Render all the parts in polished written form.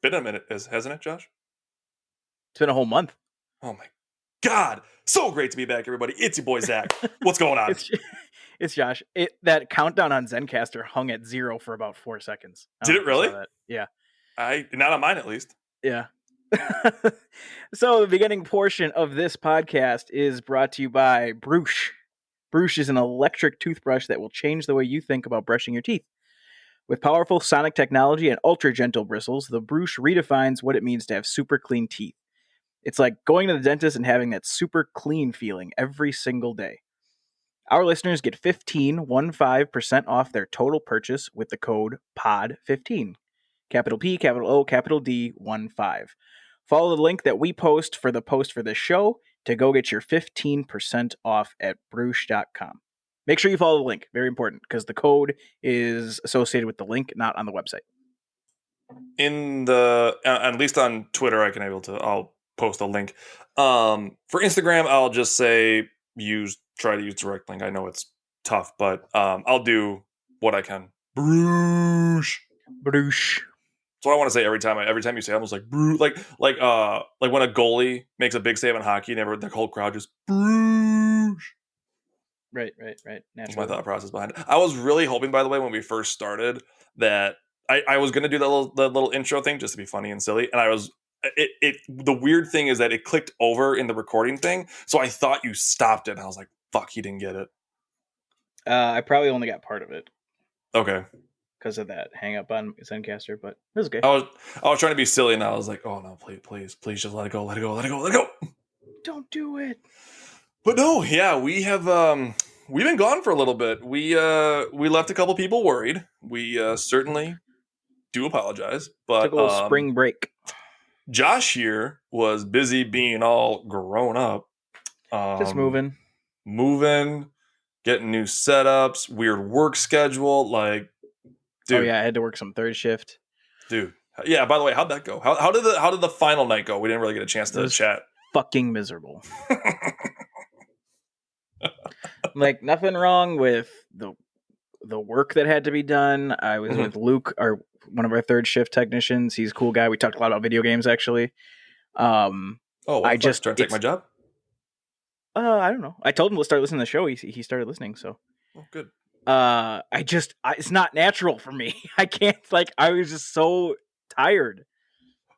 been a minute, hasn't it, Josh? It's been a whole month. Oh my God. So great to be back, everybody. It's your boy, Zach. What's going on? It's Josh. That countdown on Zencaster hung at 0 for about 4 seconds. Did it really? That. Yeah. Not on mine, at least. Yeah. So the beginning portion of this podcast is brought to you by Brush. Brush is an electric toothbrush that will change the way you think about brushing your teeth. With powerful sonic technology and ultra gentle bristles, the Brush redefines what it means to have super clean teeth. It's like going to the dentist and having that super clean feeling every single day. Our listeners get 15% off their total purchase with the code POD15. Capital P, capital O, capital D, 15. Follow the link that we post for the post for this show to go get your 15% off at Brush.com. Make sure you follow the link. Very important, because the code is associated with the link, not on the website. At least on Twitter, I'll post a link. For Instagram, I'll just say try to use direct link. I know it's tough, but I'll do what I can. Brush. That's what I want to say every time you say it, I'm almost like Bruce, like when a goalie makes a big save in hockey, the whole crowd just Bruce. Right. That's my thought process behind it. I was really hoping, by the way, when we first started, that I was going to do the little intro thing just to be funny and silly, and the weird thing is that it clicked over in the recording thing, so I thought you stopped it, and I was like, "Fuck, he didn't get it." I probably only got part of it. Okay. Because of that hang up on Zencaster, but it was okay. I was trying to be silly, and I was like, "Oh no, please, just let it go. Don't do it." But no, yeah, we have we've been gone for a little bit. We left a couple people worried. We certainly do apologize, but took a little spring break. Josh here was busy being all grown up, just moving, getting new setups, weird work schedule, like. Dude. Oh yeah, I had to work some third shift. Dude. Yeah, by the way, how'd that go? How did the final night go? We didn't really get a chance to chat. Fucking miserable. Like, nothing wrong with the work that had to be done. I was with Luke, one of our third shift technicians. He's a cool guy. We talked a lot about video games, actually. I just trying to take my job? I don't know. I told him to start listening to the show. He started listening, so. Oh, good. It's not natural for me. I can't, I was just so tired.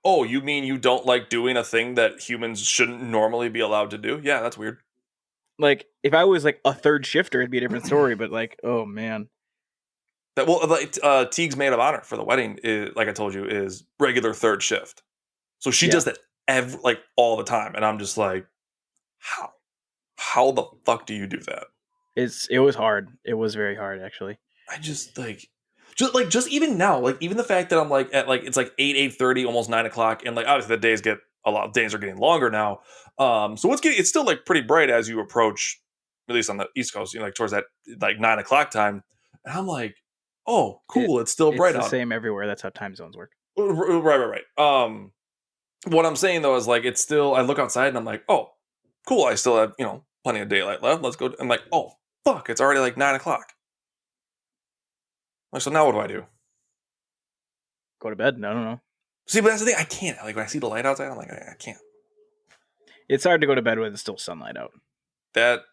Oh, you mean you don't like doing a thing that humans shouldn't normally be allowed to do? Yeah, that's weird. Like, if I was a third shifter, it'd be a different story, but oh man. Teague's maid of honor for the wedding is, like I told you, is regular third shift. So she does that all the time. And I'm just like, how the fuck do you do that? It was hard. It was very hard, actually. I just just even now, even the fact that I'm at it's 8:30, almost 9 o'clock, and obviously the days are getting longer now. So it's still pretty bright as you approach, at least on the East Coast, towards that 9 o'clock time. And I'm like, oh, cool, it's still bright out. It's the same everywhere. That's how time zones work. Right. What I'm saying though is it's still, I look outside and I'm like, oh, cool, I still have plenty of daylight left. Let's go. I'm like, oh. Fuck, it's already 9 o'clock. So now what do I do? Go to bed? I don't know. See, but that's the thing. I can't. When I see the light outside, I'm like, I can't. It's hard to go to bed when it's still sunlight out. That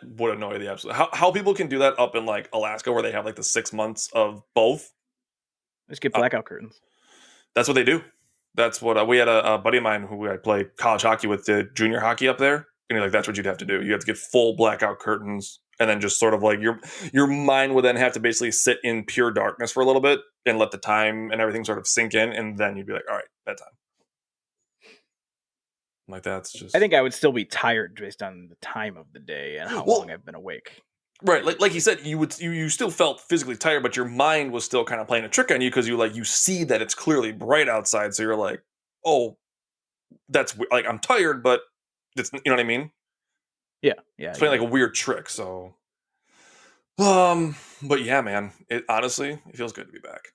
would annoy the absolute. How people can do that up in Alaska where they have the 6 months of both? Just get blackout curtains. That's what they do. That's what we had a buddy of mine who I play college hockey with, did junior hockey up there. And that's what you'd have to do. You have to get full blackout curtains, and then just sort of your mind would then have to basically sit in pure darkness for a little bit and let the time and everything sort of sink in, and then you'd be like, all right, bedtime. That's just. I think I would still be tired based on the time of the day and how long I've been awake. Right, like you said, you still felt physically tired, but your mind was still kind of playing a trick on you because you see that it's clearly bright outside, so you're like, oh, that's I'm tired, but. It's, you know what I mean? Yeah. It's playing a weird trick, so. But yeah, man. It feels good to be back.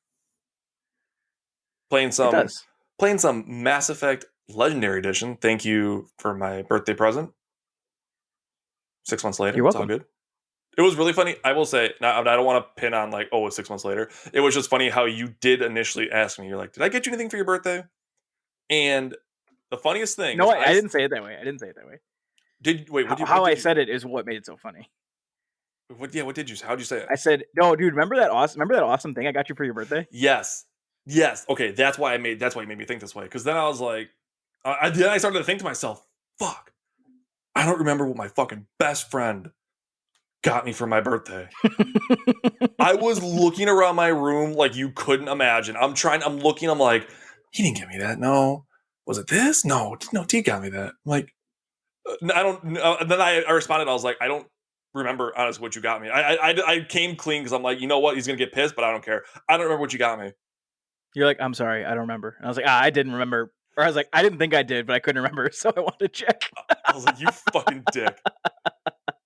Playing some Mass Effect Legendary Edition. Thank you for my birthday present. 6 months later, you're welcome. It's all good. It was really funny. I will say, now I don't want to pin on like, oh, it's 6 months later. It was just funny how you did initially ask me. You're like, did I get you anything for your birthday? And the funniest thing No, is, I didn't say it that way. I didn't say it that way. did wait. What How I did you? said it is what made it so funny. What did you say? How'd you say it? I said, "No, dude, remember that awesome thing I got you for your birthday?" Yes, yes. Okay, that's why you made me think this way. Because then I was like, then I started to think to myself, fuck, I don't remember what my fucking best friend got me for my birthday. I was looking around my room like you couldn't imagine. I'm looking, I'm like, he didn't get me that. No. Was it this? No, T got me that. I'm like, I don't know. And then I responded, I was like, I don't remember honestly what you got me. I came clean because I'm like, you know what? He's going to get pissed, but I don't care. I don't remember what you got me. You're like, "I'm sorry, I don't remember." And I was like, I didn't remember. Or I was like, I didn't think I did, but I couldn't remember, so I wanted to check. I was like, you fucking dick.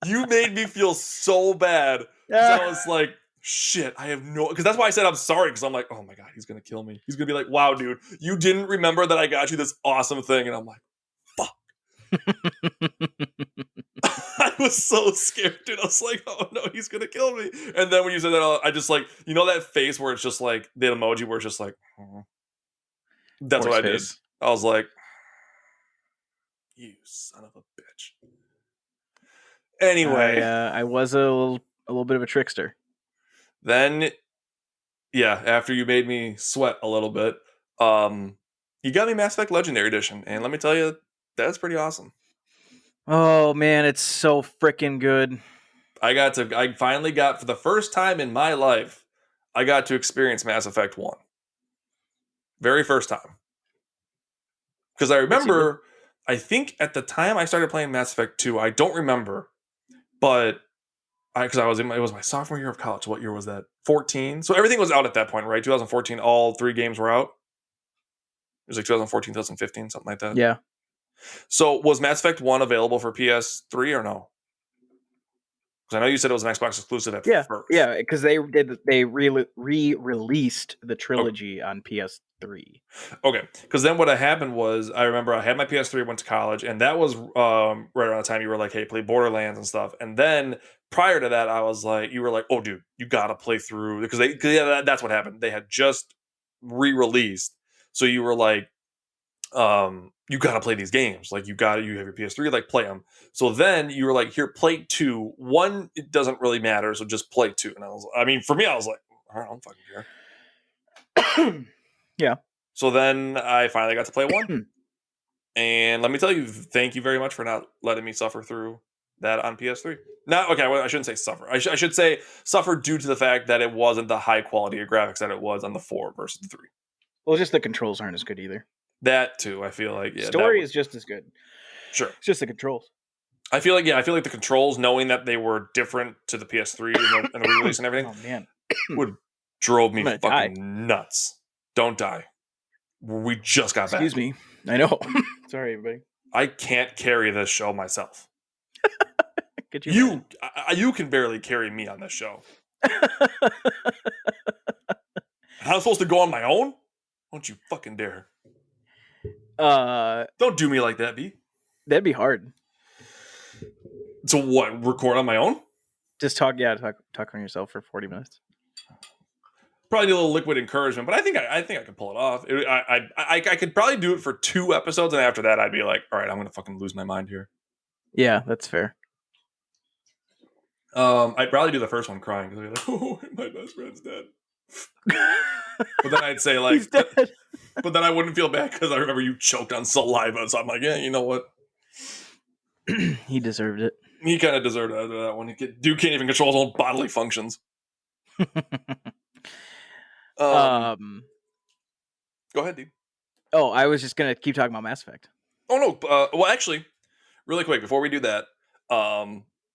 You made me feel so bad. I was like, shit, I have no... Because that's why I said I'm sorry, because I'm like, oh my God, he's going to kill me. He's going to be like, wow, dude, you didn't remember that I got you this awesome thing. And I'm like, fuck. I was so scared, dude. I was like, oh no, he's going to kill me. And then when you said that, I just like, you know that face where it's just like, the emoji where it's just like, that's Horse what I face. did. I was like, you son of a bitch. Anyway. I was a little bit of a trickster. Then, yeah, after you made me sweat a little bit, you got me Mass Effect Legendary Edition, and let me tell you, that's pretty awesome. Oh man, it's so freaking good. I finally got, for the first time in my life, I got to experience Mass Effect 1. Very first time. Because I remember, I think at the time I started playing Mass Effect 2, I don't remember, but it was my sophomore year of college. What year was that? 14. So everything was out at that point, right? 2014, all 3 games were out. It was like 2014, 2015, something like that. Yeah. So was Mass Effect 1 available for PS3 or no? Because I know you said it was an Xbox exclusive at first. Yeah, because they re-released the trilogy on PS3. Okay, because then what happened was, I remember I had my PS3, went to college, and that was right around the time you were like, hey, play Borderlands and stuff. And then prior to that, you were like, oh, dude, you got to play through, because that's what happened. They had just re-released. So you were like, you got to play these games. Like you have your PS3, like play them. So then you were like, here, play 2. 1, it doesn't really matter. So just play 2. And for me, I was like, all right, I don't fucking care. Yeah. So then I finally got to play 1. And let me tell you, thank you very much for not letting me suffer through that on PS3. I shouldn't say suffer. I should say suffer due to the fact that it wasn't the high quality of graphics that it was on the 4 versus the 3. Well, just the controls aren't as good either. That too, I feel like. Yeah, story is just as good. Sure. It's just the controls. I feel like the controls, knowing that they were different to the PS3 and the re-release and everything, oh man, drove me fucking nuts. Don't die. We just got back. Excuse me. I know. Sorry, everybody. I can't carry this show myself. Could you can barely carry me on this show. I'm supposed to go on my own? Don't you fucking dare. Don't do me like that, B. That'd be hard. So what? Record on my own? Just talk on yourself for 40 minutes. Probably need a little liquid encouragement, but I think I can pull it off. I could probably do it for 2 episodes, and after that, I'd be like, all right, I'm gonna fucking lose my mind here. Yeah, that's fair. I'd probably do the first one crying because I'd be like, oh, my best friend's dead. But then I'd say like, he's dead. But then I wouldn't feel bad because I remember you choked on saliva, so I'm like, yeah, you know what? He deserved it. He kind of deserved it after that one. Dude can't even control his own bodily functions. Go ahead, dude. Oh, I was just gonna keep talking about Mass Effect. Oh no. Well, actually, really quick before we do that,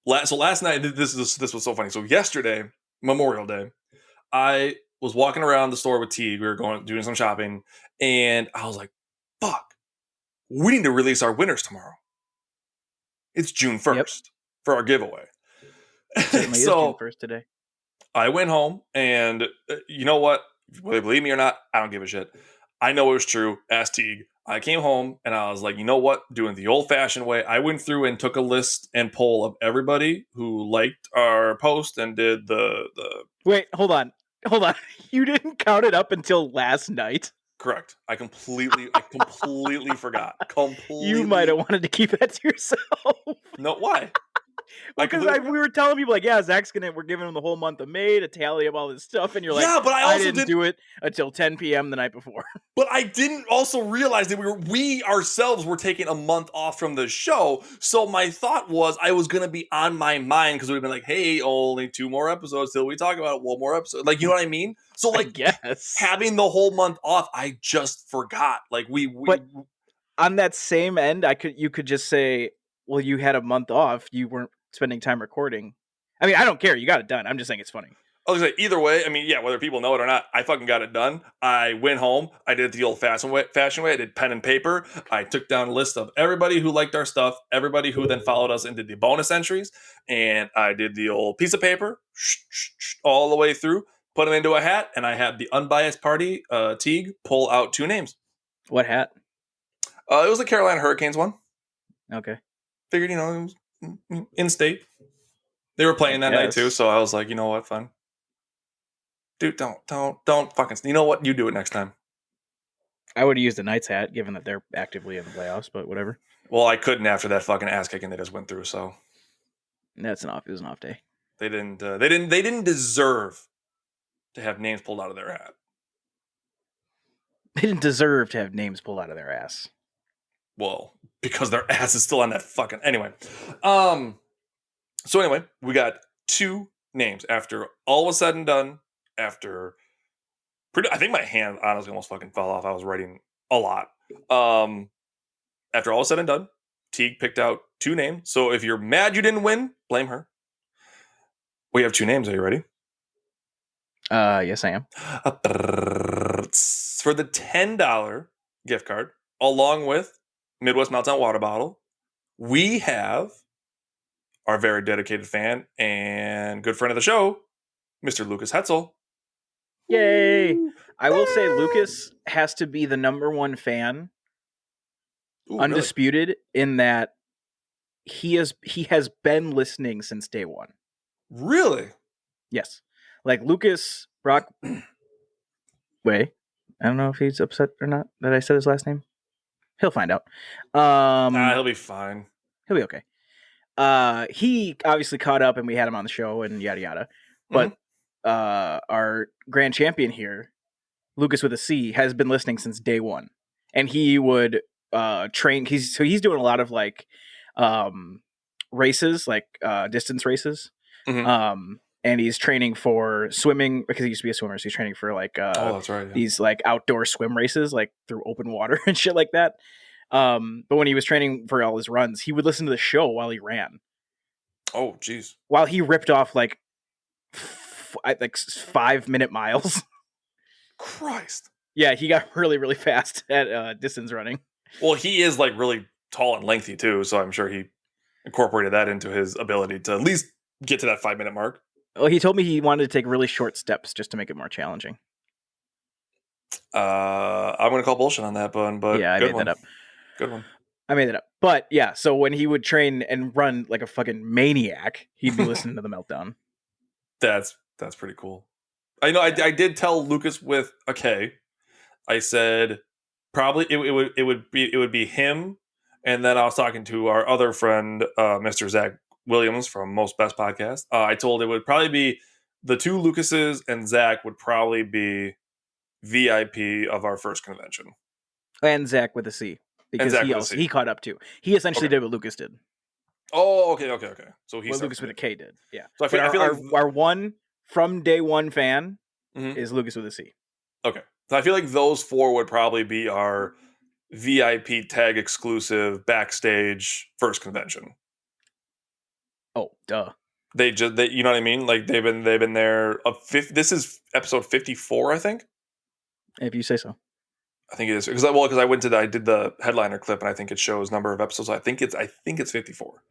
last night this was so funny. So yesterday, Memorial Day, I was walking around the store with Teague. We were doing some shopping, and I was like, "Fuck, we need to release our winners tomorrow. It's June 1st for our giveaway." Certainly is June 1st today. I went home, and you know what? Whether you believe me or not, I don't give a shit. I know it was true. Ask Teague. I came home and I was like, you know what? Doing the old fashioned way. I went through and took a list and poll of everybody who liked our post and did the Wait, hold on. Hold on. You didn't count it up until last night. correct. I completely forgot. You might Completely. have wanted to keep that to yourself. No, why? I Because completely we forgot. were telling people like, yeah, we're giving him the whole month of May to tally up all this stuff, and you're like, Yeah, but I I also didn't did. do it until 10 p.m. the night before. But I didn't also realize that we ourselves were taking a month off from the show. So my thought was I was gonna be on my mind because we'd been like, hey, only 2 more episodes till we talk about it. One more episode. Like, you know what I mean? So I like guess. having the whole month off, I just forgot. Like But on that same end, you could just say, well, you had a month off. You weren't spending time recording. I mean, I don't care. You got it done. I'm just saying it's funny. I was like, either way, I mean, yeah, whether people know it or not, I fucking got it done. I went home. I did it the old fashioned way. I did pen and paper. I took down a list of everybody who liked our stuff, everybody who then followed us and did the bonus entries, and I did the old piece of paper all the way through, put them into a hat, and I had the unbiased party, Teague, pull out 2 names. What hat? It was the Carolina Hurricanes one. Okay. Figured, it was in state. They were playing that night too, so I was like, you know what, fun. Dude, don't fucking. You know what? You do it next time. I would have used the Knights hat, given that they're actively in the playoffs, but whatever. Well, I couldn't after that fucking ass kicking they just went through. So It was an off day. they didn't. They didn't deserve to have names pulled out of their hat. They didn't deserve to have names pulled out of their ass. Well, because their ass is still on that fucking. Anyway, so anyway, we got 2 names after all was said and done. After I think my hand honestly almost fucking fell off. I was writing a lot. After all was said and done, Teague picked out 2 names. So if you're mad you didn't win, blame her. We have 2 names. Are you ready? Yes, I am. For the $10 gift card, along with Midwest Meltdown water bottle, we have our very dedicated fan and good friend of the show, Mr. Lucas Hetzel. Yay! I will say Lucas has to be the number 1 fan, Ooh, undisputed, in that he has been listening since day 1. Really? Yes. Like Lucas Brock. Wait, I don't know if he's upset or not that I said his last name. He'll find out. He'll be fine. He'll be okay. He obviously caught up and we had him on the show and yada yada. But our grand champion here, Lucas with a C, has been listening since day 1. And he would train. He's doing a lot of like races, like distance races. Mm-hmm. And he's training for swimming because he used to be a swimmer. So he's training for like that's right. Yeah. These like outdoor swim races, like through open water and shit like that. But when he was training for all his runs, he would listen to the show while he ran. Oh, jeez. While he ripped off like 5-minute miles. Christ. Yeah, he got really, really fast at distance running. Well, he is like really tall and lengthy too, so I'm sure he incorporated that into his ability to at least get to that 5-minute mark. Well, he told me he wanted to take really short steps just to make it more challenging. I'm going to call bullshit on that one, but yeah, I made that up. Good one. I made it up. But yeah, so when he would train and run like a fucking maniac, he'd be listening to the Meltdown. That's pretty cool. I know. I did tell Lucas with a K. I said probably it would be him, and then I was talking to our other friend, Mr. Zach Williams from Most Best Podcast. I told it would probably be the 2 Lucases, and Zach would probably be VIP of our first convention. And Zach with a C. Because he caught up too. He essentially did what Lucas did. Oh, okay. So what Lucas with a K did. Yeah. So I feel like our one from day 1 fan is Lucas with a C. Okay. So I feel like those 4 would probably be our VIP tag exclusive backstage first convention. Oh, duh. They you know what I mean? Like they've been there. This is episode 54, I think. If you say so. I think it is because I I did the headliner clip and I think it shows number of episodes. I think it's 54.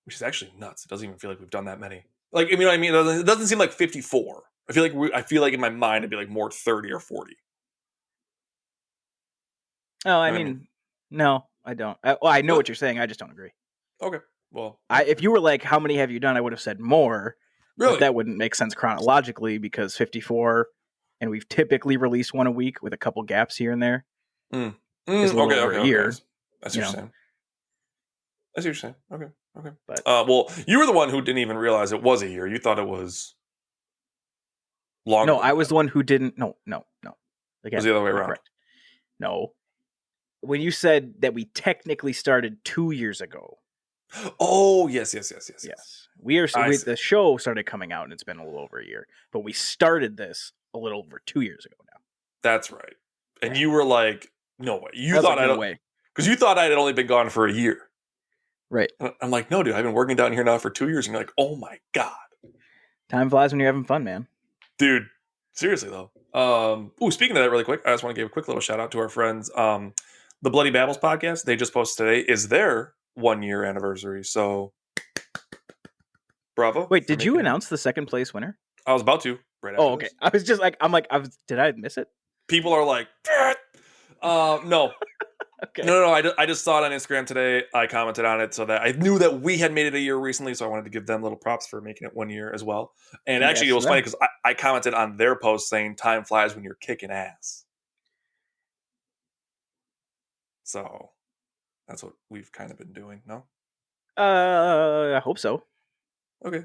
Which is actually nuts. It doesn't even feel like we've done that many. Like, you know what I mean? It doesn't seem like 54. I feel like in my mind it'd be like more 30 or 40. Oh, I I mean, mean, no, I don't. I know what? what you're saying. I just don't agree. Okay. Well, If you were like, how many have you done? I would have said more, but really? that wouldn't make sense chronologically because 54, and we've typically released one a week with a couple gaps here and there. Mm. Is a little Okay. over Okay. a Okay. year, I see what you you're know. saying. I see what you're saying. Okay. Okay. But Well, you were the one who didn't even realize it was a year. You thought it was longer no, than I was that. the one who didn't. No. It was Again, the other way around. incorrect. No, when you said that we technically started 2 years ago. Oh, yes. Yes, we are. I see. The show started coming out, and it's been a little over a year. But we started this a little over 2 years ago now. That's right. And Yeah. you were like, no way. You I was thought like, I no don't, way. because you thought I had only been gone for a year. Right. I'm like, no, dude, I've been working down here now for 2 years. And you're like, oh my God. Time flies when you're having fun, man. Dude, seriously though. Speaking of that really quick, I just want to give a quick little shout out to our friends. The Bloody Babbles podcast, they just posted today, is their 1 year anniversary. So bravo. Wait, did you announce the second place winner? I was about to, right after Oh, okay. this. I was just like, did I miss it? People are like, no. Okay. No. I just saw it on Instagram today. I commented on it so that I knew that we had made it a year recently. So I wanted to give them little props for making it 1 year as well. And actually, it was funny because I commented on their post saying time flies when you're kicking ass. So that's what we've kind of been doing, no? I hope so. Okay.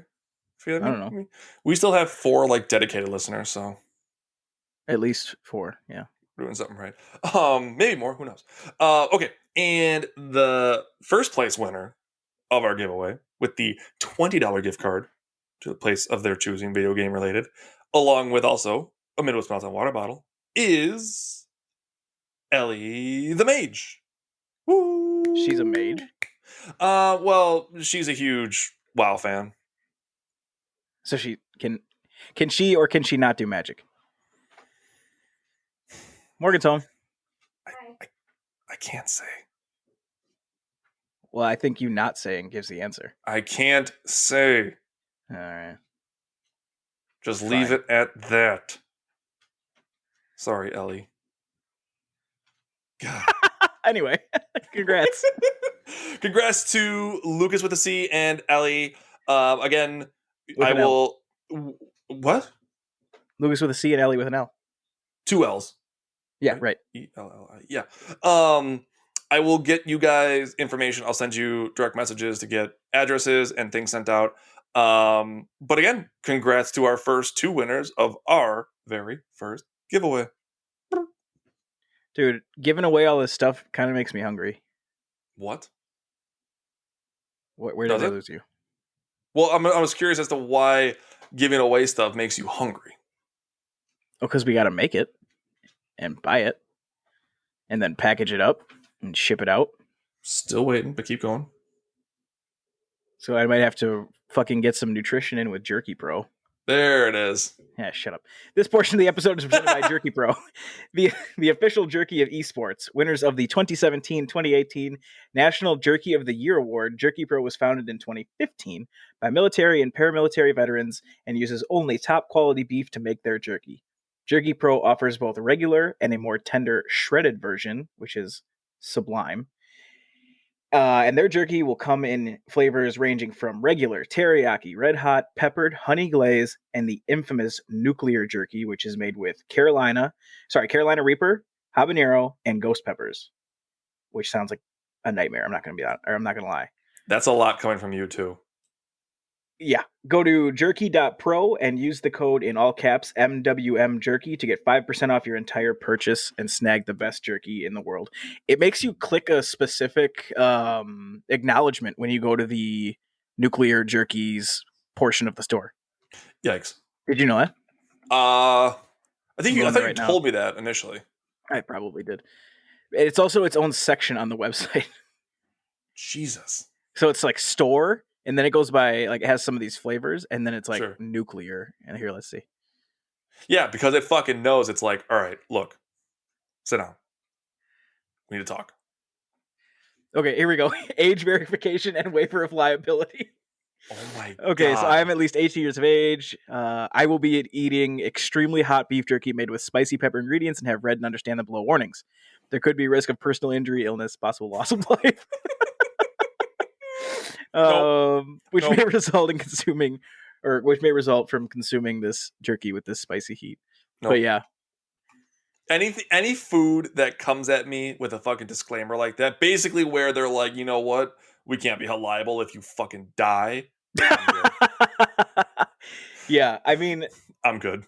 I don't know. We still have 4 like dedicated listeners, so At least 4, yeah. we're doing something right. Maybe more, who knows? Okay. And the first place winner of our giveaway with the $20 gift card to the place of their choosing, video game related, along with also a Midwest Meltdown water bottle, is Ellie the Mage. Woo! She's a mage. Well, she's a huge WoW fan. So she can she or can she not do magic? Morgan's home. I can't say. Well, I think you not saying gives the answer. I can't say. All right. Just leave it at that. Sorry, Ellie. God. Anyway, congrats. Congrats to Lucas with a C and Ellie. Again, With I an L. will. What? Lucas with a C and Ellie with an L. 2 L's. Yeah, right. E-L-L-I. Yeah. I will get you guys information. I'll send you direct messages to get addresses and things sent out. But again, congrats to our first 2 winners of our very first giveaway. Dude, giving away all this stuff kind of makes me hungry. What? Where did I lose you? Well, I was curious as to why giving away stuff makes you hungry. Oh, because we got to make it and buy it and then package it up and ship it out. Still waiting, but keep going. So I might have to fucking get some nutrition in with Jerky Pro. There it is. Yeah, shut up. This portion of the episode is presented by Jerky Pro, the official jerky of esports. Winners of the 2017-2018 National Jerky of the Year Award, Jerky Pro was founded in 2015 by military and paramilitary veterans and uses only top quality beef to make their jerky. Jerky Pro offers both a regular and a more tender shredded version, which is sublime. And their jerky will come in flavors ranging from regular, teriyaki, red hot, peppered, honey glaze, and the infamous nuclear jerky, which is made with Carolina Reaper, habanero, and ghost peppers, which sounds like a nightmare. I'm not going to lie. That's a lot coming from you too. Yeah, go to jerky.pro and use the code in all caps MWM Jerky to get 5% off your entire purchase and snag the best jerky in the world. It makes you click a specific acknowledgement when you go to the nuclear jerkies portion of the store. Yikes! Did you know that? I thought you told me that initially. I probably did. It's also its own section on the website. Jesus. So it's like store. And then it goes by, like, it has some of these flavors, and then it's like Sure. nuclear. And here, let's see. Yeah, because it fucking knows. It's like, all right, look, sit down. We need to talk. Okay, here we go. Age verification and waiver of liability. Oh my God. Okay, so I am at least 18 years of age. I will be eating extremely hot beef jerky made with spicy pepper ingredients and have read and understand the below warnings. There could be a risk of personal injury, illness, possible loss of life. Nope. Which may Nope. which may result from consuming this jerky with this spicy heat. But Nope. yeah, Any food that comes at me with a fucking disclaimer like that, basically where they're like, you know what, we can't be held liable if you fucking die. yeah. I mean, I'm good.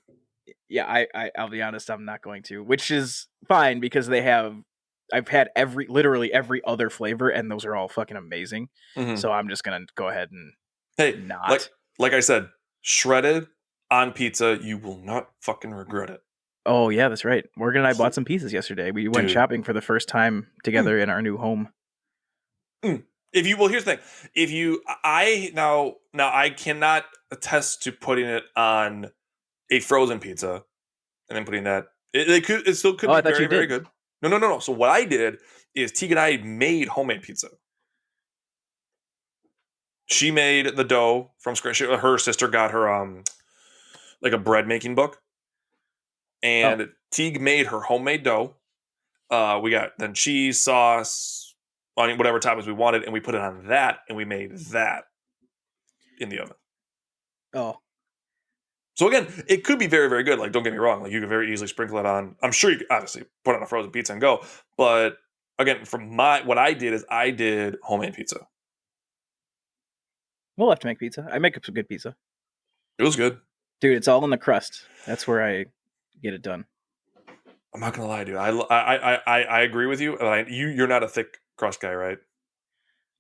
yeah. I'll be honest. I'm not going to, which is fine because I've had literally every other flavor, and those are all fucking amazing. Mhm. So I'm just gonna go ahead and Hey, not. like I said, shredded on pizza, you will not fucking regret it. Oh yeah, that's right. Morgan and I bought some pizzas yesterday. We went Dude. shopping for the first time together in our new home. Here's the thing. If you, now I cannot attest to putting it on a frozen pizza and then putting that. It still could Oh, I be thought very, you very did. good. No. So what I did is Teague and I made homemade pizza. She made the dough from scratch. Her sister got her like a bread making book, and Teague made her homemade dough. We got then cheese, sauce, whatever toppings we wanted, and we put it on that, and we made that in the oven. Oh, So again, it could be very, very good. Like, don't get me wrong. Like, you could very easily sprinkle it on. I'm sure you could obviously put it on a frozen pizza and go. But again, what I did is I did homemade pizza. we'll have to make pizza. I make some good pizza, It was good. dude. It's all in the crust. That's where I get it done. I'm not gonna lie, dude. I agree with you. You're not a thick crust guy, right?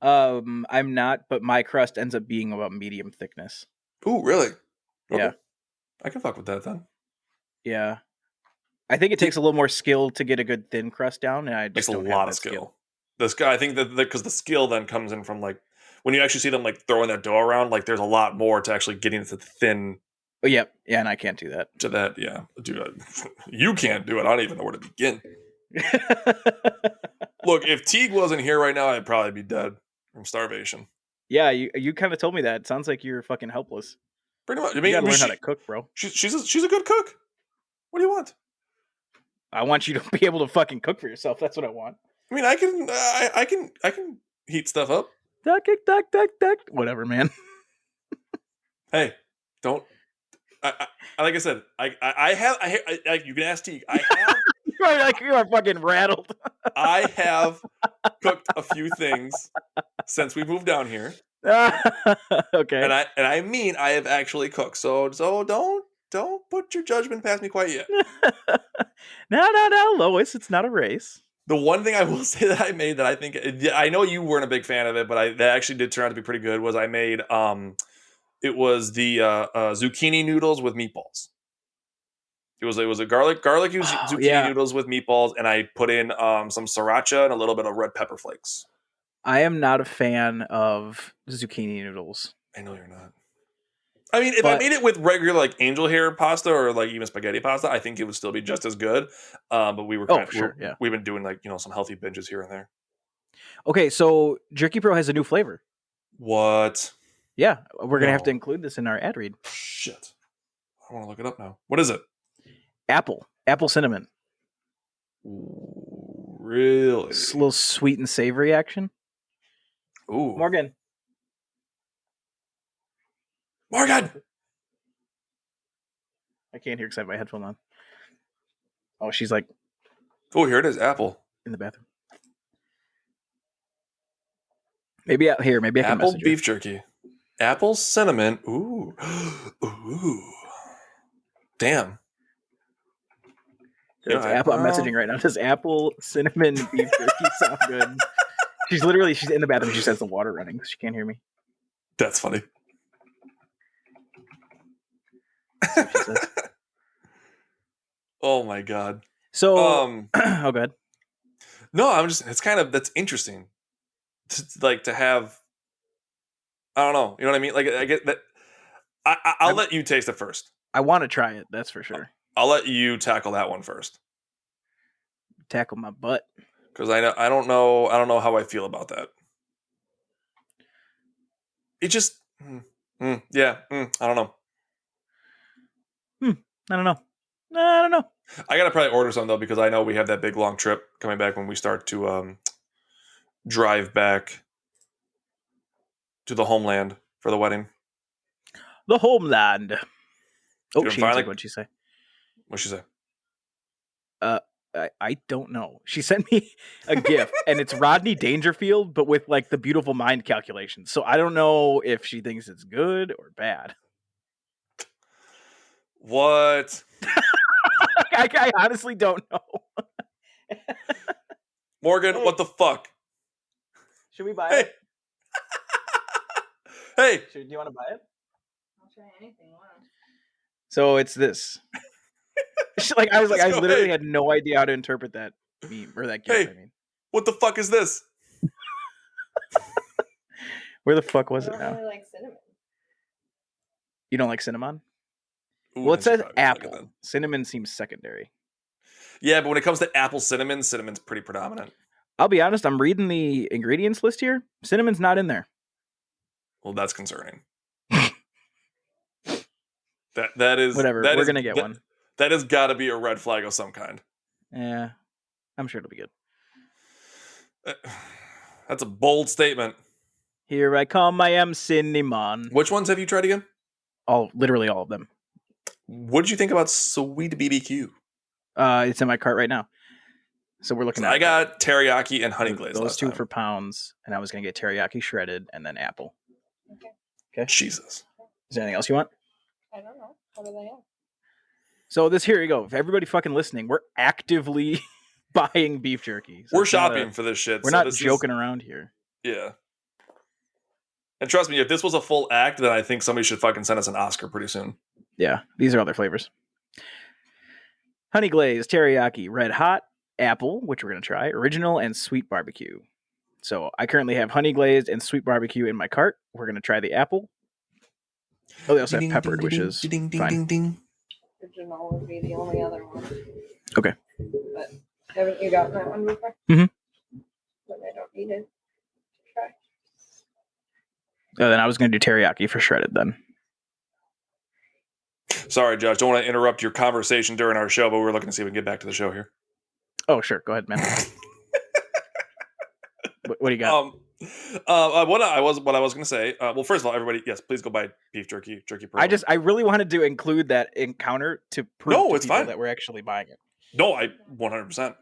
I'm not, but my crust ends up being about medium thickness. Ooh, really? Okay. Yeah. I can fuck with that then. Yeah. I think it takes a little more skill to get a good thin crust down, and I just Makes a don't lot have of that skill. This guy, I think that because the skill then comes in from like when you actually see them like throwing that dough around, like there's a lot more to actually getting to the thin. Oh, yeah, and I can't do that. To that, yeah, dude, you can't do it. I don't even know where to begin. Look, if Teague wasn't here right now, I'd probably be dead from starvation. Yeah, you kind of told me that. It sounds like you're fucking helpless. Pretty much. I You mean, gotta learn how to cook, bro. she's a good cook. What do you want? I want you to be able to fucking cook for yourself. That's what I want. I mean, I can heat stuff up. Duck. Whatever, man. Hey, don't. Like I said, I have. You can ask Teague. I have. You are fucking rattled. I have cooked a few things since we moved down here. Okay. And I mean I have actually cooked. So don't put your judgment past me quite yet. No, Lois, it's not a race. The one thing I will say that I made that I think I know you weren't a big fan of it, but that actually did turn out to be pretty good. Was I made it was the zucchini noodles with meatballs. It was a garlic zucchini noodles with meatballs, and I put in some sriracha and a little bit of red pepper flakes. I am not a fan of zucchini noodles. I know you're not. I mean, if I made it with regular like angel hair pasta or like even spaghetti pasta, I think it would still be just as good. But we were we've been doing like some healthy binges here and there. Okay, so Jerky Pro has a new flavor. What? Yeah, we're gonna have to include this in our ad read. Shit, I want to look it up now. What is it? Apple cinnamon. Really? It's a little sweet and savory action. Ooh, Morgan. I can't hear because I have my headphone on. Oh, she's like, oh, here it is, apple in the bathroom. Maybe out here. Maybe I can apple message beef her. jerky, apple cinnamon. Ooh, ooh, damn. It's apple. I'm messaging right now. Does apple cinnamon beef jerky sound good? She's in the bathroom. She says the water running. She can't hear me. That's funny. Oh my god. So, oh god. No, that's interesting. To have, I don't know. You know what I mean? Like I get that. I'll let you taste it first. I want to try it. That's for sure. I'll let you tackle that one first. Tackle my butt. Because I don't know how I feel about that. It just, I don't know. I don't know. I don't know. I gotta probably order some though because I know we have that big long trip coming back when we start to drive back to the homeland for the wedding. The homeland. Oh, Doing she fine. answered. Like, What'd she say? what'd she say? I don't know. She sent me a GIF, and it's Rodney Dangerfield, but with like the beautiful mind calculations. So I don't know if she thinks it's good or bad. What? I honestly don't know. Morgan, Hey. what the fuck? Should we buy Hey. it? Hey. Do you want to buy it? I'll try anything once. So it's this. Like I was like, Just I go, literally hey. had no idea how to interpret that meme or that GIF. Hey. I mean, What the fuck is this? where the fuck was I it don't now? really like cinnamon. You don't like cinnamon? Ooh, Well, it then she says probably doesn't like it apple. then. Cinnamon seems secondary. Yeah, but when it comes to apple cinnamon, cinnamon's pretty predominant. I'll be honest. I'm reading the ingredients list here. Cinnamon's not in there. Well, that's concerning. that is Whatever. That We're is, gonna get one. That has got to be a red flag of some kind. Yeah, I'm sure it'll be good. That's a bold statement. Here I come. I am cinnamon. Which ones have you tried again? Literally all of them. What did you think about sweet BBQ? It's in my cart right now. So we're looking at. I got teriyaki and honey glaze. Those last two time. for pounds, and I was gonna get teriyaki shredded and then apple. Okay. Jesus. Is there anything else you want? I don't know. What do they have? So here you go. If everybody fucking listening, we're actively buying beef jerky. So We're it's not shopping for this shit. We're so not this joking around here. Yeah. And trust me, if this was a full act, then I think somebody should fucking send us an Oscar pretty soon. Yeah, these are other flavors. Honey glaze, teriyaki, red hot, apple, which we're gonna try, original, and sweet barbecue. So I currently have honey glazed and sweet barbecue in my cart. We're gonna try the apple. Oh, they also have peppered, which is fine. Original would be the only other one. Okay. But haven't you gotten that one before? Mhm. But I don't need it. Try. Then I was gonna do teriyaki for shredded then. Sorry, Josh. Don't want to interrupt your conversation during our show, but we're looking to see if we can get back to the show here. Oh, sure. Go ahead, man. What do you got? What I was going to say. Well, first of all, everybody, yes, please go buy beef jerky, Jerky Pro. I really wanted to include that encounter to prove to it's people fine. that we're actually buying it. No, I 100%.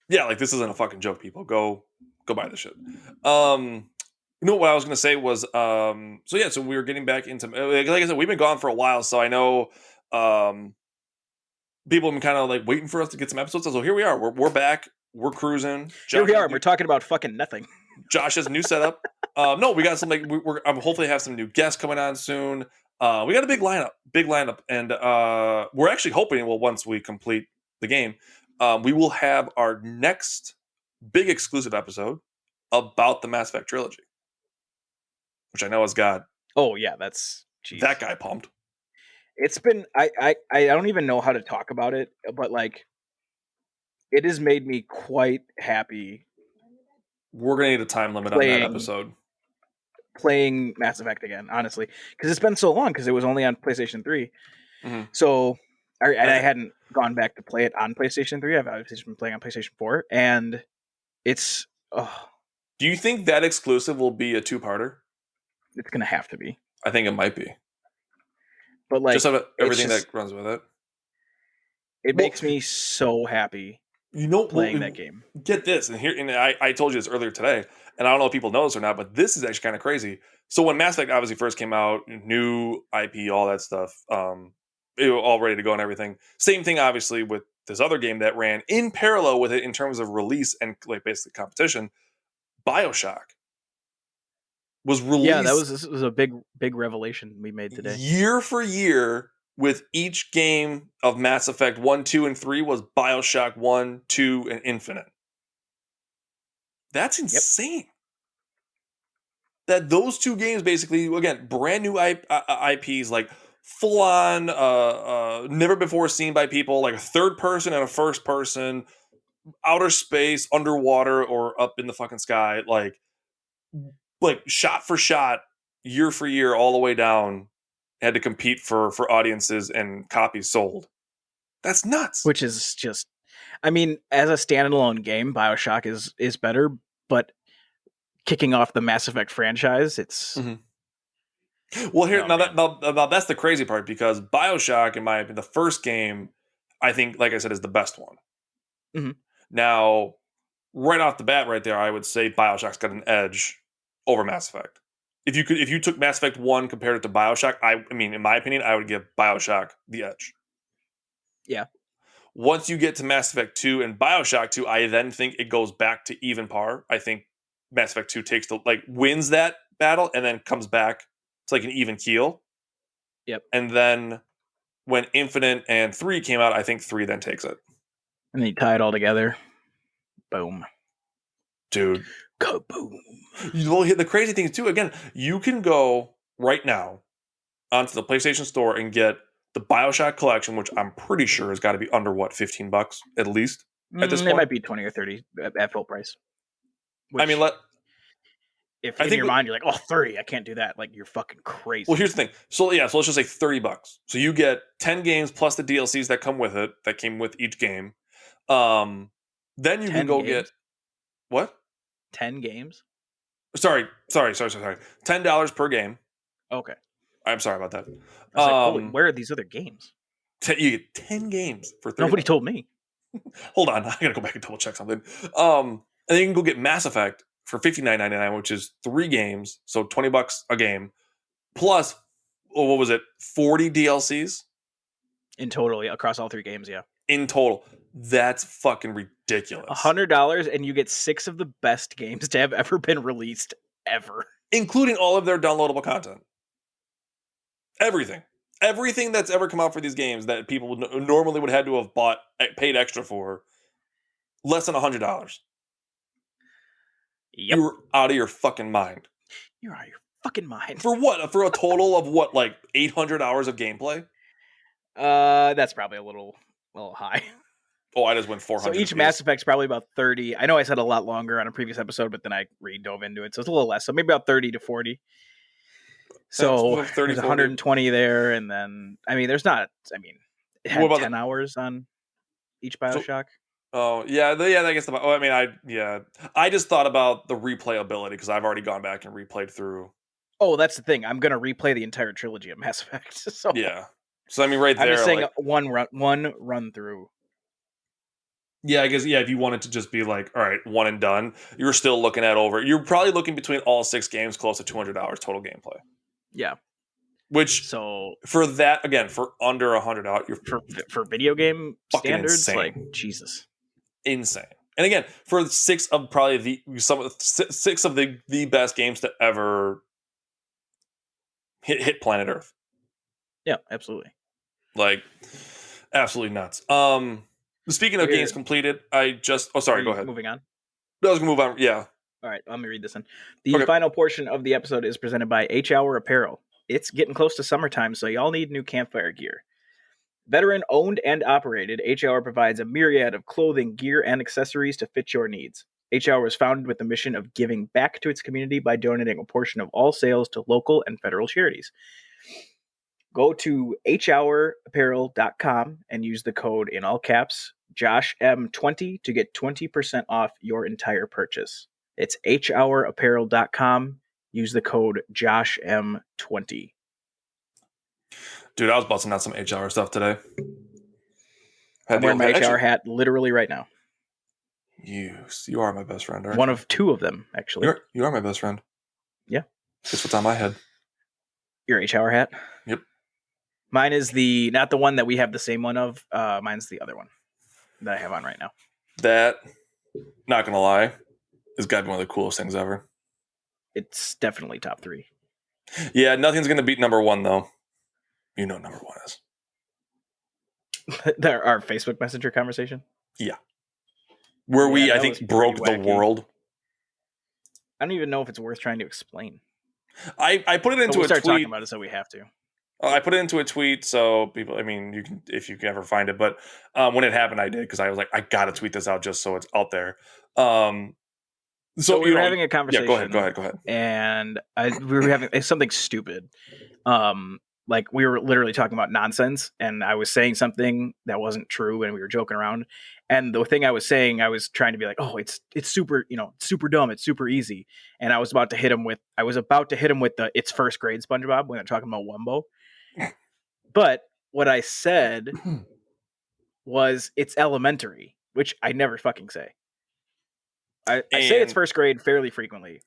Yeah, like this isn't a fucking joke. People, go buy this shit. You know what I was going to say was, so we were getting back into, like I said, we've been gone for a while, so I know, people have been kind of like waiting for us to get some episodes. So here we are. We're back. We're cruising. Here we are. We're talking about fucking nothing. Josh has a new setup. No, we got some like I'm hopefully have some new guests coming on soon. We got a big lineup, and we're actually hoping, well, once we complete the game, we will have our next big exclusive episode about the Mass Effect trilogy, which I know has got that's that guy pumped. It's been I don't even know how to talk about it, but like it has made me quite happy. We're gonna need a time limit on that episode. Playing Mass Effect again, honestly, because it's been so long. Because it was only on PlayStation 3, so I hadn't gone back to play it on PlayStation 3. I've obviously been playing on PlayStation 4, and it's. Do you think that exclusive will be a two-parter? It's gonna have to be. I think it might be. But like, just everything that runs with it. It makes me so happy. Playing that game. Get this, and I told you this earlier today, and I don't know if people know this or not, but this is actually kind of crazy. So when Mass Effect obviously first came out, new IP, all that stuff, it was all ready to go and everything. Same thing, obviously, with this other game that ran in parallel with it in terms of release and like basically competition. BioShock was released. Yeah, this was a big revelation we made today. Year for year, with each game of Mass Effect 1, 2, and 3 was BioShock 1, 2, and Infinite. That's insane. Yep. That those two games basically, again, brand new IPs, like full on, never before seen by people, like a third person and a first person, outer space, underwater, or up in the fucking sky, like shot for shot, year for year, all the way down. had to compete for audiences and copies sold. That's nuts. Which is just, I mean, as a standalone game, BioShock is better, but kicking off the Mass Effect franchise, it's Well, here Oh, now man. now that's the crazy part, because BioShock, in my opinion, the first game, I think, like I said, is the best one. Mhm. Now, right off the bat, right there, I would say BioShock's got an edge over Mass Effect. If you took Mass Effect 1 compared it to BioShock, I mean, in my opinion, I would give BioShock the edge. Yeah. Once you get to Mass Effect 2 and BioShock 2, I then think it goes back to even par. I think Mass Effect 2 wins that battle and then comes back to like an even keel. Yep. And then when Infinite and 3 came out, I think 3 then takes it. And then you tie it all together. Boom. Dude. Kaboom. Well, the crazy thing is, too, again, you can go right now onto the PlayStation Store and get the BioShock collection, which I'm pretty sure has got to be under, what, $15 at least at this It point? might be 20 or 30 at full price. Which, I mean, if I in think your mind you're like, oh, 30, I can't do that. Like, you're fucking crazy. well, here's the thing. So let's just say $30. So you get 10 games plus the DLCs that come with it, that came with each game. Then you 10 can go games? get what? 10 games? Sorry. $10 per game. Okay. I'm sorry about that. I was like, holy, where are these other games? You get 10 games for $30. Nobody told me. Hold on, I gotta go back and double check something. And then you can go get Mass Effect for $59.99, which is 3 games, so $20 a game, plus what was it, 40 DLCs In total, yeah, across all 3 games, yeah. in total. That's fucking ridiculous. $100 and you get 6 of the best games to have ever been released ever, including all of their downloadable content. Everything that's ever come out for these games that people normally would have had to have paid extra for, less than $100. Yep. You're out of your fucking mind. You're out of your fucking mind. For what? For a total of what, like 800 hours of gameplay? That's probably a little high. Oh, I just went 400. So each Mass Effect's probably about 30. I know I said a lot longer on a previous episode, but then I dove into it, so it's a little less. So maybe about 30 to 40. So 30, there's 120 there, and then it had 10 hours on each BioShock. Oh yeah, I guess. I just thought about the replayability, because I've already gone back and replayed through. Oh, that's the thing. I'm gonna replay the entire trilogy of Mass Effect. So yeah. So right there, I'm just saying, like, one run through. Yeah, I guess, if you wanted to just be like, all right, one and done, you're still looking at you're probably looking between all 6 games close to 200 hours total gameplay. Yeah. Which, so for that, again, for under $100, you're for video game standards, insane. like, Jesus, insane. And again, for 6 of probably six of the best games to ever hit planet Earth. Yeah, absolutely. Like, absolutely nuts. Speaking of games completed, go ahead. Moving on. I was gonna move on. Yeah. All right, let me read this in. The final portion of the episode is presented by H-Hour Apparel. It's getting close to summertime, so y'all need new campfire gear. Veteran owned and operated, H-Hour provides a myriad of clothing, gear, and accessories to fit your needs. H-Hour was founded with the mission of giving back to its community by donating a portion of all sales to local and federal charities. Go to HHourapparel.com and use the code, in all caps, JoshM20 to get 20% off your entire purchase. It's HHourapparel.com. Use the code JoshM20. Dude, I was busting out some HR stuff today. I'm wearing my HR hat literally right now. You are my best friend, aren't One you? of 2 of them, actually. You are my best friend. Yeah. That's what's on my head. Your HR hat? Yep. Mine is not the one that we have the same one of. Mine's the other one that I have on right now. That, not gonna lie, has got to be one of the coolest things ever. It's definitely top 3. Yeah, nothing's gonna beat number 1, though. You know number 1 is. Our Facebook Messenger conversation? Yeah. Where I think, broke the world. I don't even know if it's worth trying to explain. I put it into a tweet. Start talking about it, so we have to. I put it into a tweet, so people, you can, if you can ever find it. But when it happened, I did, because I was like, I gotta tweet this out just so it's out there. So we were having a conversation. Yeah, go ahead. And we were having something stupid. like we were literally talking about nonsense, and I was saying something that wasn't true, and we were joking around. And the thing I was saying, I was trying to be like, "Oh, it's super, super dumb. It's super easy." And I was about to hit him with the "It's first grade SpongeBob" when I'm talking about Wumbo. But what I said was it's elementary, which I never fucking say. I say it's first grade fairly frequently.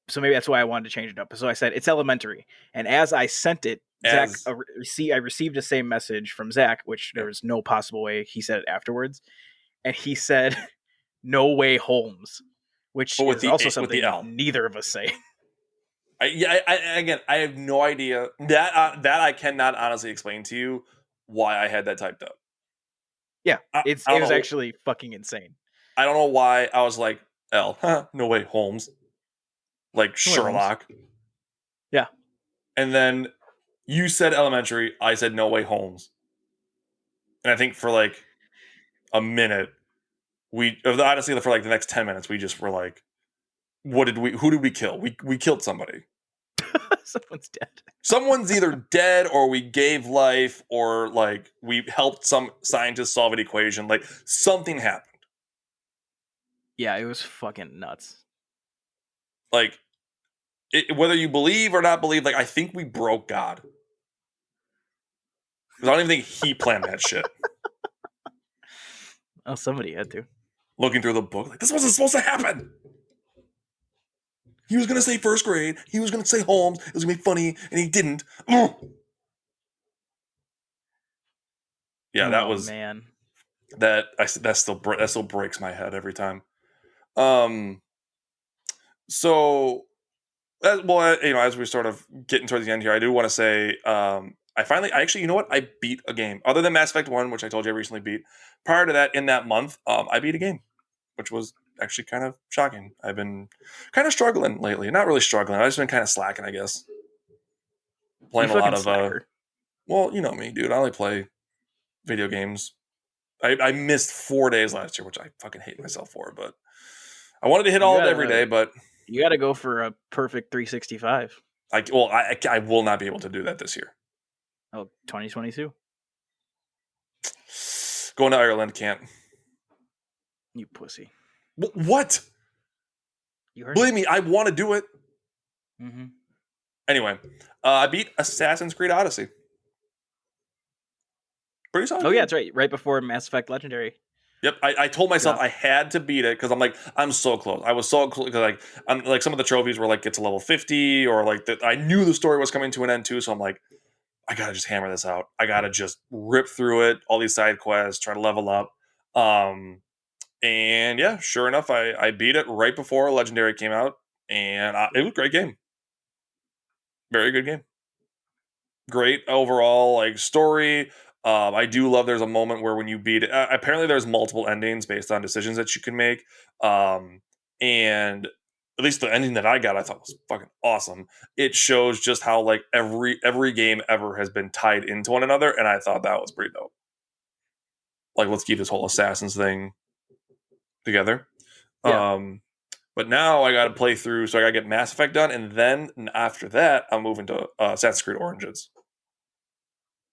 So maybe that's why I wanted to change it up. So I said it's elementary. And as I sent it, I received the same message from Zach, which there was no possible way he said it afterwards. And he said, "No way, Holmes," which is also something neither of us say. Again, I have no idea. That I cannot honestly explain to you why I had that typed up. Yeah, it was actually fucking insane. I don't know why I was like, L, no way, Holmes. Like Sherlock. Holmes. Yeah. And then you said elementary, I said no way, Holmes. And I think for like a minute, honestly, for like the next 10 minutes, we just were like, who did we kill? We killed somebody. Someone's dead. Someone's either dead, or we gave life, or like we helped some scientist solve an equation. Like something happened. Yeah, it was fucking nuts. Like, whether you believe or not believe, like I think we broke God. Because I don't even think he planned that shit. Oh, somebody had to. Looking through the book, like, this wasn't supposed to happen. He was going to say first grade. He was going to say Holmes. It was going to be funny, and he didn't. Yeah, that was... man. That still breaks my head every time. So, as we're sort of getting towards the end here, I do want to say, you know what? I beat a game. Other than Mass Effect 1, which I told you I recently beat. Prior to that, in that month, I beat a game, which was actually kind of shocking. I've been kind of struggling lately. Not really struggling. I've just been kind of slacking, I guess. Playing a lot of... well, you know me, dude. I only play video games. I missed 4 days last year, which I fucking hate myself for, but I wanted to hit all of it every day, but... You got to go for a perfect 365. I will not be able to do that this year. Oh, 2022? Going to Ireland, can't. You pussy. What? You heard Believe me, I want to do it. Mm-hmm. Anyway, I beat Assassin's Creed Odyssey. Pretty solid. Oh, yeah, that's right. Right before Mass Effect Legendary. Yep, I told myself I had to beat it because I'm like, I'm so close. I was so close because I'm like some of the trophies were like get to level 50 or like I knew the story was coming to an end too. So I'm like, I gotta just hammer this out. I gotta just rip through it, all these side quests, try to level up. And yeah, sure enough, I beat it right before Legendary came out, and it was a great game. Very good game. Great overall like story. I do love there's a moment where when you beat it, apparently there's multiple endings based on decisions that you can make. And at least the ending that I got, I thought was fucking awesome. It shows just how like every game ever has been tied into one another, and I thought that was pretty dope. Like, let's keep this whole Assassins thing together. Yeah. But now I got to play through, so I got to get Mass Effect done, and then after that, I'm moving to Assassin's Creed Origins.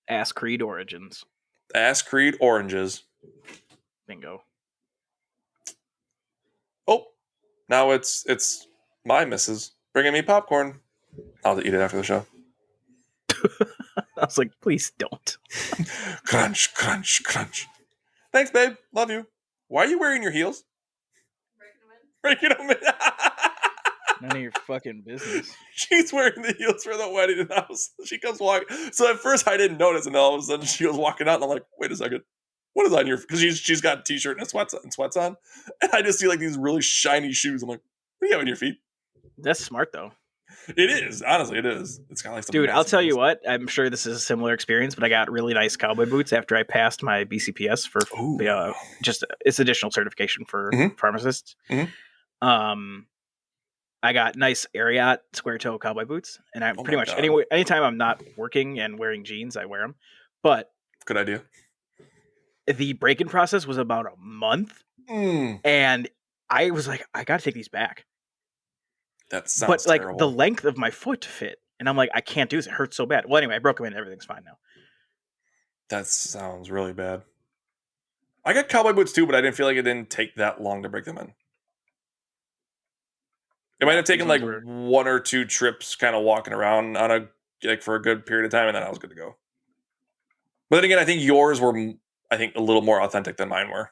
Ass Creed Origins. Ass Creed Oranges. Bingo. Oh, now it's my missus bringing me popcorn. I'll eat it after the show. I was like, please don't. Crunch, crunch, crunch. Thanks, babe. Love you. Why are you wearing your heels? Breaking them in. None of your fucking business. She's wearing the heels for the wedding, and she comes walking. So at first I didn't notice, and then all of a sudden she was walking out, and I'm like, wait a second, what is on your? Because she's got a t-shirt and sweats on, and I just see like these really shiny shoes. I'm like, what do you have on your feet? That's smart though. It is, honestly, it is. It's kind of like dude. I'll tell you what. I'm sure this is a similar experience, but I got really nice cowboy boots after I passed my BCPS for just it's additional certification for pharmacists. Mm-hmm. I got nice Ariat square toe cowboy boots, and I pretty much anytime I'm not working and wearing jeans, I wear them. But good idea. The break-in process was about a month, and I was like, I got to take these back. That sounds terrible. But like the length of my foot fit, And I'm like, I can't do this. It hurts so bad. Well, anyway, I broke them in. Everything's fine now. That sounds really bad. I got cowboy boots too, but I didn't feel like it didn't take that long to break them in. It might have taken like 1 or 2 trips kind of walking around on for a good period of time, and then I was good to go. But then again, I think yours were, I think, a little more authentic than mine were.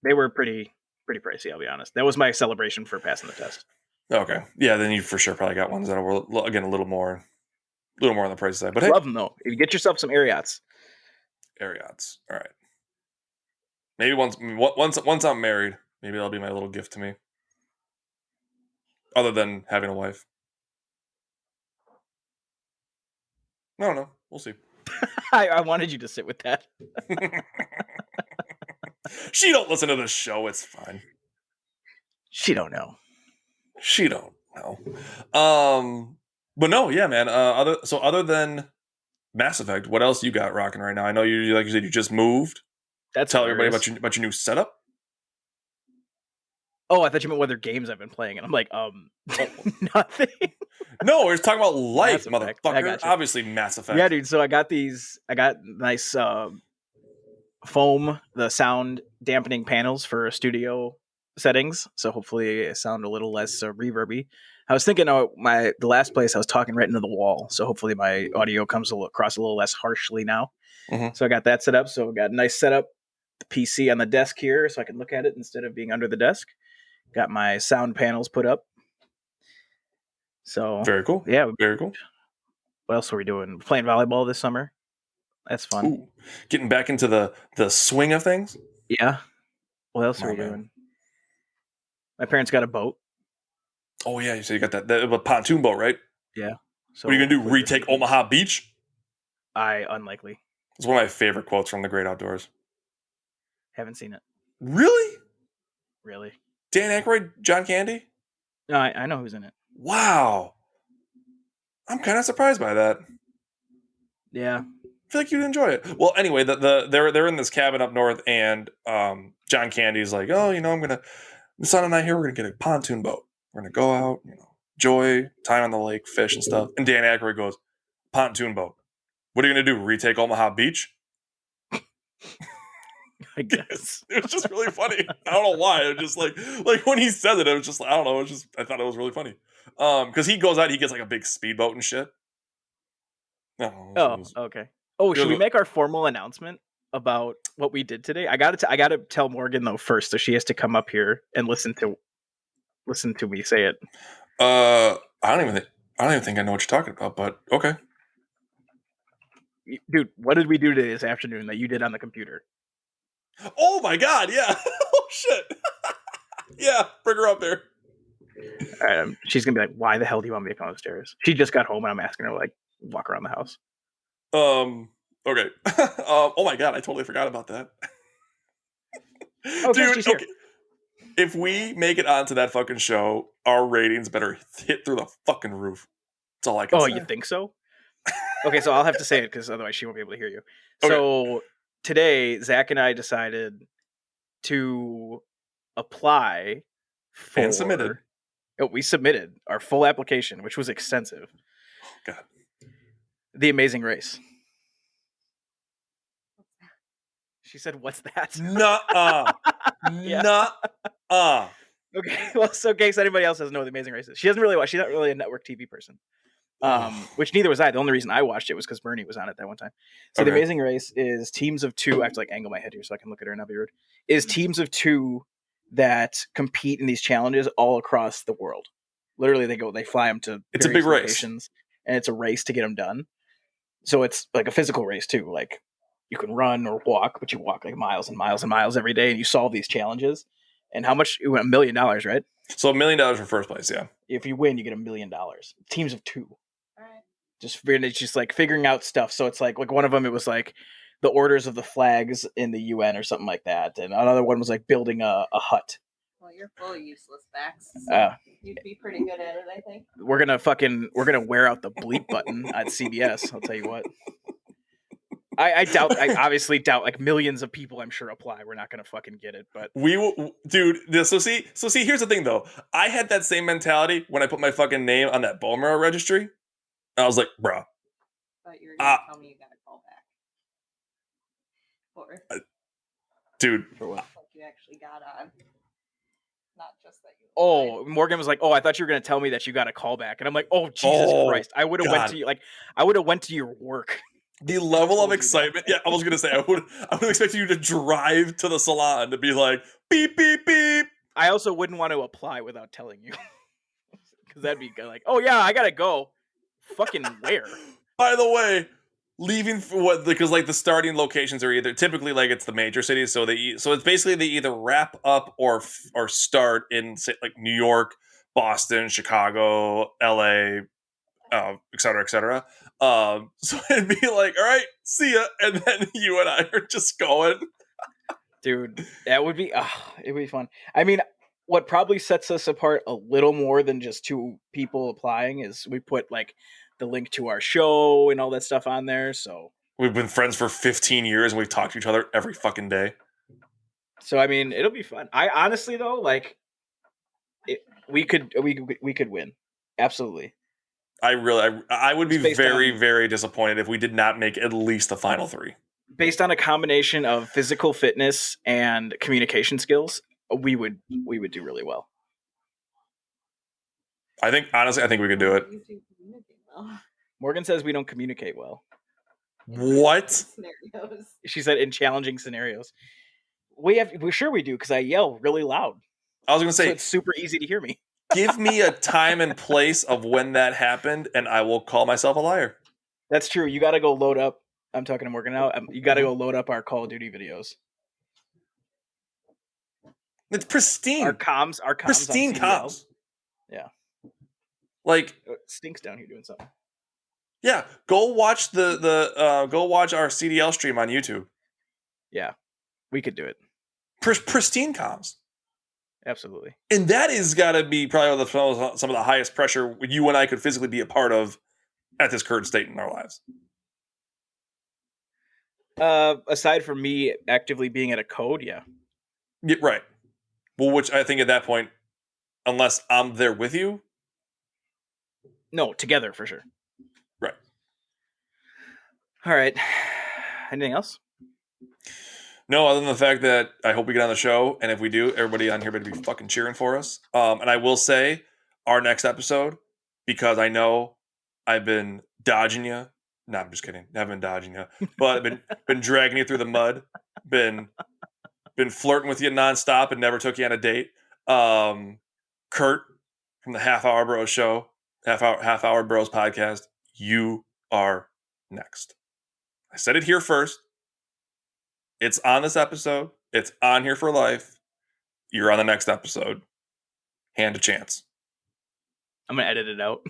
They were pretty pricey, I'll be honest. That was my celebration for passing the test. Okay. Yeah, then you for sure probably got ones that were, again, a little more on the price side. But love them, though. If you get yourself some Ariats. Ariats. All right. Maybe once I'm married, maybe that'll be my little gift to me. Other than having a wife. I don't know. We'll see. I wanted you to sit with that. She don't listen to this show. It's fine. She don't know. She don't know. But no, yeah, man. Other than Mass Effect, what else you got rocking right now? I know you, like you said, you just moved. Tell everybody about your new setup. Oh, I thought you meant whether games I've been playing, and I'm like, nothing. No, we're just talking about life, Mass Effect. motherfucker. Obviously, Mass Effect. Yeah, dude. So I got nice foam, the sound dampening panels for studio settings. So hopefully I sound a little less reverby. I was thinking the last place I was talking right into the wall. So hopefully my audio comes across a little less harshly now. Mm-hmm. So I got that set up. So I got a nice setup, the PC on the desk here so I can look at it instead of being under the desk. Got my sound panels put up. So very cool. Yeah, very cool. What else are we doing? Playing volleyball this summer. That's fun. Ooh, getting back into the swing of things. Yeah. What else are we doing? My parents got a boat. Oh yeah, you said you got that pontoon boat, right? Yeah. So what are you gonna do? Retake Omaha Beach? Unlikely. It's one of my favorite quotes from The Great Outdoors. Haven't seen it. Really? Really? Dan Aykroyd, John Candy? No, I know who's in it. Wow. I'm kind of surprised by that. Yeah. I feel like you'd enjoy it. Well, anyway, they're in this cabin up north, and John Candy's like, oh, the son and I here, we're gonna get a pontoon boat. We're gonna go out, enjoy time on the lake, fish and stuff. And Dan Aykroyd goes, pontoon boat. What are you gonna do? Retake Omaha Beach? I guess it was just really funny. I don't know why. It just like when he said it, it was just I don't know. I thought it was really funny. Because he goes out, he gets like a big speedboat and shit. Okay. Oh, should we make our formal announcement about what we did today? I gotta tell Morgan though first, so she has to come up here and listen to me say it. I don't even think I know what you're talking about, but okay. Dude, what did we do today this afternoon that you did on the computer? Oh my god, yeah. Oh shit. Yeah, bring her up here. All right, she's gonna be like, why the hell do you want me to come upstairs? She just got home and I'm asking her to walk around the house. Okay. Oh my god, I totally forgot about that. Oh, dude, okay. If we make it onto that fucking show, our ratings better hit through the fucking roof. That's all I can say. Oh, you think so? Okay, so I'll have to say it because otherwise she won't be able to hear you. Okay. So today, Zach and I decided to apply for... And submitted. Oh, we submitted our full application, which was extensive. Oh, God. The Amazing Race. She said, what's that? Nuh-uh. Yeah. Nuh-uh. Okay, well, so in case anybody else doesn't know what The Amazing Race is, she doesn't really watch. She's not really a network TV person. Which neither was I. The only reason I watched it was because Bernie was on it that one time. So okay. The Amazing Race is teams of two. I have to angle my head here so I can look at her and not be rude. Is teams of two that compete in these challenges all across the world. Literally, they fly them to. It's a big race, and it's a race to get them done. So it's like a physical race too. Like you can run or walk, but you walk like miles and miles and miles every day, and you solve these challenges. And how much? It went $1 million, right? So $1 million for first place, yeah. If you win, you get $1 million. Teams of two. All right. It's just like figuring out stuff. So it's like one of them, it was like the orders of the flags in the UN or something like that. And another one was like building a hut. Well, you're full of useless facts. So you'd be pretty good at it, I think. We're gonna wear out the bleep button at CBS. I'll tell you what. I obviously doubt like millions of people I'm sure apply. We're not gonna fucking get it, but we will, dude. So see, here's the thing though. I had that same mentality when I put my fucking name on that bone marrow registry. I was like, bro. But you were going to tell me you got a call back. Or, dude. For what? Like you actually got on. Not just that you. Oh, Morgan was like, "Oh, I thought you were gonna tell me that you got a call back," and I'm like, "Oh, Jesus Christ! I would have went to you, I would have went to your work." The level of excitement. Yeah, I was gonna say I would expect you to drive to the salon to be like beep beep beep. I also wouldn't want to apply without telling you, because that'd be like, "Oh yeah, I gotta go." Fucking where? By the way, leaving for what? Because like the starting locations are either typically like it's the major cities, so it's basically they either wrap up or start in say, like New York, Boston, Chicago, L.A., et cetera, et cetera. So it'd be like, all right, see ya, and then you and I are just going. Dude, that would be it'd be fun. I mean, what probably sets us apart a little more than just two people applying is we put like the link to our show and all that stuff on there. So we've been friends for 15 years and we've talked to each other every fucking day. So I mean, it'll be fun. I honestly though, like, we could win. Absolutely. I would be very, very disappointed if we did not make at least the final three. Based on a combination of physical fitness and communication skills, we would do really well. Honestly, I think we could do it. Morgan says we don't communicate well. What? Scenarios. She said in challenging scenarios. We're sure we do, because I yell really loud. I was going to say, so it's super easy to hear me. Give me a time and place of when that happened, and I will call myself a liar. That's true. You got to go load up. I'm talking to Morgan now. You got to go load up our Call of Duty videos. It's pristine. Our comms pristine comms. Yeah. Like it stinks down here doing something. Yeah, go watch go watch our CDL stream on YouTube. Yeah, we could do it. Pristine comms. Absolutely. And that is got to be probably some of the highest pressure you and I could physically be a part of at this current state in our lives. Aside from me actively being at a code, yeah. Yeah, right. Well, which I think at that point, unless I'm there with you. No, together for sure. Right. All right. Anything else? No, other than the fact that I hope we get on the show, and if we do, everybody on here better be fucking cheering for us. And I will say, our next episode, because I know I've been dodging you. No, I'm just kidding. I haven't been dodging you, but I've been dragging you through the mud. Been flirting with you nonstop and never took you on a date. Kurt from the Half Hour Bros show, Half Hour Bros podcast. You are next. I said it here first. It's on this episode. It's on here for life. You're on the next episode. Hand a chance. I'm going to edit it out.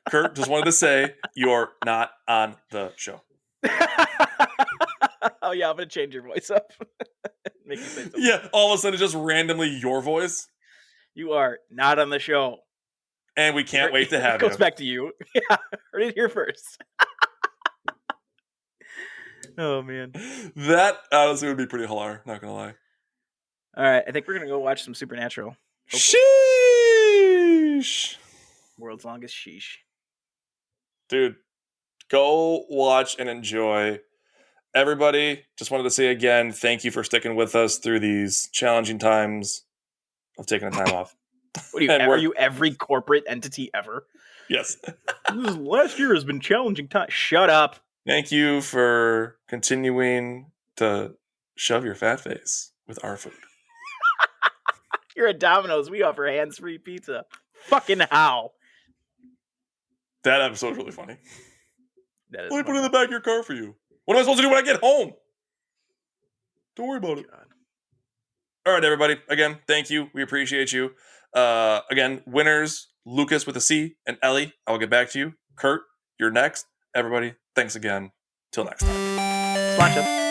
Kurt, just wanted to say you're not on the show. Oh, yeah, I'm going to change your voice up. Make you say something. Yeah, all of a sudden it's just randomly your voice. You are not on the show. And we can't wait to have you. It goes back to you. Yeah, heard it here first. Oh, man. That honestly would be pretty hilarious, not going to lie. All right, I think we're going to go watch some Supernatural. Sheesh. World's longest sheesh. Dude, go watch and enjoy. Everybody, just wanted to say again, thank you for sticking with us through these challenging times of taking a time off. What are you every corporate entity ever? Yes. Last year has been challenging time. Shut up. Thank you for continuing to shove your fat face with our food. You're at Domino's. We offer hands-free pizza. Fucking how? That episode was really funny. That is Let me put it in the back of your car for you. What am I supposed to do when I get home? Don't worry about it. God. All right, everybody. Again, thank you. We appreciate you. Again, winners, Lucas with a C and Ellie. I will get back to you. Kurt, you're next. Everybody, thanks again. Till next time. Sláinte.